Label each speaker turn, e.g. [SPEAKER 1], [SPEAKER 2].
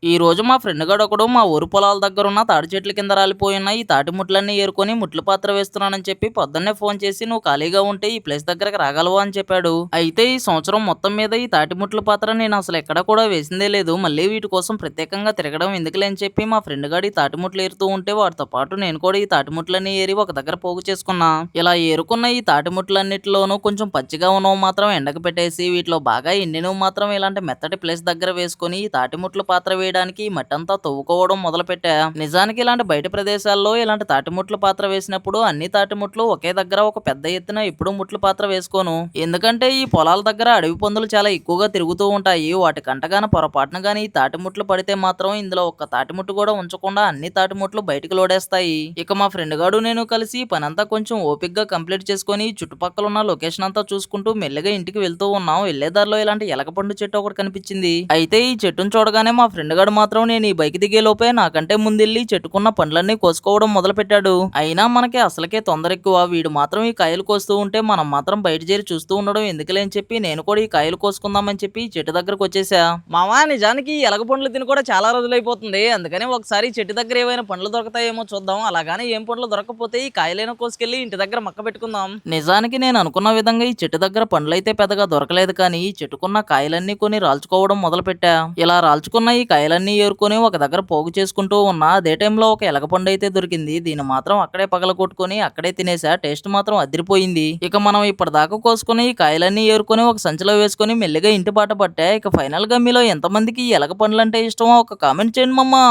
[SPEAKER 1] ఈ రోజు మా ఫ్రెండ్ గాడు ఒకడు మా ఊరు పొలాల దగ్గర ఉన్న తాటి చెట్ల కింద రాలిపోయిన ఈ తాటి ముట్లన్నీ ఏరుకొని ముట్ల పాత్ర వేస్తున్నానని చెప్పి పొద్దున్నే ఫోన్ చేసి నువ్వు ఖాళీగా ఉంటే ఈ ప్లేస్ దగ్గరకు రాగలవా అని చెప్పాడు. అయితే ఈ సంవత్సరం మొత్తం మీద ఈ తాటి ముట్ల పాత్ర నేను అసలు ఎక్కడ కూడా వేసిందే లేదు. మళ్ళీ వీటి కోసం ప్రత్యేకంగా తిరగడం ఎందుకులే అని చెప్పి మా ఫ్రెండ్ గాడు ఈ తాటి ముట్లు ఏరుతూ ఉంటే వాటితో పాటు నేను కూడా ఈ తాటి ముట్లన్నీ ఏరి ఒక దగ్గర పోగు చేసుకున్నా. ఇలా ఏరుకున్న ఈ తాటి ముట్లన్నిటిలోనూ కొంచెం పచ్చిగా ఉన్నవి మాత్రం ఎండకు పెట్టేసి వీటిలో బాగా ఎండినవి మాత్రం ఇలాంటి మెత్తటి ప్లేస్ దగ్గర వేసుకొని ఈ తాటి ముట్ల పాత్ర వేయడానికి ఈ మట్టంతా తవ్వుకోవడం మొదలుపెట్టా. నిజానికి ఇలాంటి బయట ప్రదేశాల్లో ఇలాంటి తాటిముట్ల పాత్ర వేసినప్పుడు అన్ని తాటిముట్లు ఒకే దగ్గర ఒక పెద్ద ఎత్తున ఎప్పుడూ ముట్ల పాత్ర వేసుకోను. ఎందుకంటే ఈ పొలాల దగ్గర అడవి పందులు చాలా ఎక్కువగా తిరుగుతూ ఉంటాయి. వాటి కంటగాన పొరపాటున గాని ఈ తాటిముట్లు పడితే మాత్రం ఇందులో ఒక్క తాటిముట్టు కూడా ఉంచకుండా అన్ని తాటిముట్లు బయటకు లోడేస్తాయి. ఇక మా ఫ్రెండ్ గాడు నేను కలిసి ఈ పనంతా కొంచెం ఓపిగ్గా కంప్లీట్ చేసుకొని చుట్టుపక్కల ఉన్న లొకేషన్ అంతా చూసుకుంటూ మెల్లిగా ఇంటికి వెళ్తూ ఉన్నాం. వెళ్లేదారిలో ఇలాంటి ఎలకపండు చెట్టు ఒకటి కనిపించింది. అయితే ఈ చెట్టును చూడగానే మా ఫ్రెండ్ గాడు మాత్రం నేను ఈ బైక్ దిగే లోపే నాకంటే ముందెళ్ళి చెట్టుకున్న పండ్లన్నీ కోసుకోవడం మొదలు పెట్టాడు. అయినా మనకి అసలుకే తొందర ఎక్కువ. వీడు మాత్రం ఈ కాయలు కోస్తూ ఉంటే మనం మాత్రం బయట చేరి చూస్తూ ఉండడం ఎందుకులే అని చెప్పి నేను కూడా ఈ కాయలు కోసుకుందామని చెప్పి చెట్టు దగ్గరకు వచ్చేసా. మావా నిజానికి ఈ ఎలగ పండ్లు తిని కూడా చాలా రోజులైపోతుంది. అందుకని ఒకసారి చెట్టు దగ్గర ఏమైనా పండ్లు దొరుకుతాయేమో చూద్దాం. అలాగానే ఏం పండ్లు దొరకకపోతే ఈ కాయలైనా కోసుకెళ్లి ఇంటి దగ్గర మక్క పెట్టుకుందాం. నిజానికి నేను అనుకున్న విధంగా ఈ చెట్టు దగ్గర పండ్లైతే పెద్దగా దొరకలేదు, కానీ ఈ చెట్టుకున్న కాయలన్నీ కొని రాల్చుకోవడం మొదలు పెట్టా. ఇలా రాల్చుకున్న ఈ కాయలన్నీ ఏరుకొని ఒక దగ్గర పోగు చేసుకుంటూ ఉన్నా. అదే టైంలో ఒక ఎలకపండు అయితే దొరికింది. దీన్ని మాత్రం అక్కడే పగలగొట్టుకొని అక్కడే తినేసా. టేస్ట్ మాత్రం అదిరిపోయింది. ఇక మనం ఇప్పటిదాకా కోసుకుని ఈ కాయలన్నీ ఏరుకొని ఒక సంచిలో వేసుకొని మెల్లిగా ఇంటి బాట పట్టా. ఇక ఫైనల్ గా మీలో ఎంతమందికి ఈ ఎలక పండ్లు అంటే ఇష్టమో ఒక కామెంట్ చేయండి మమ్మా.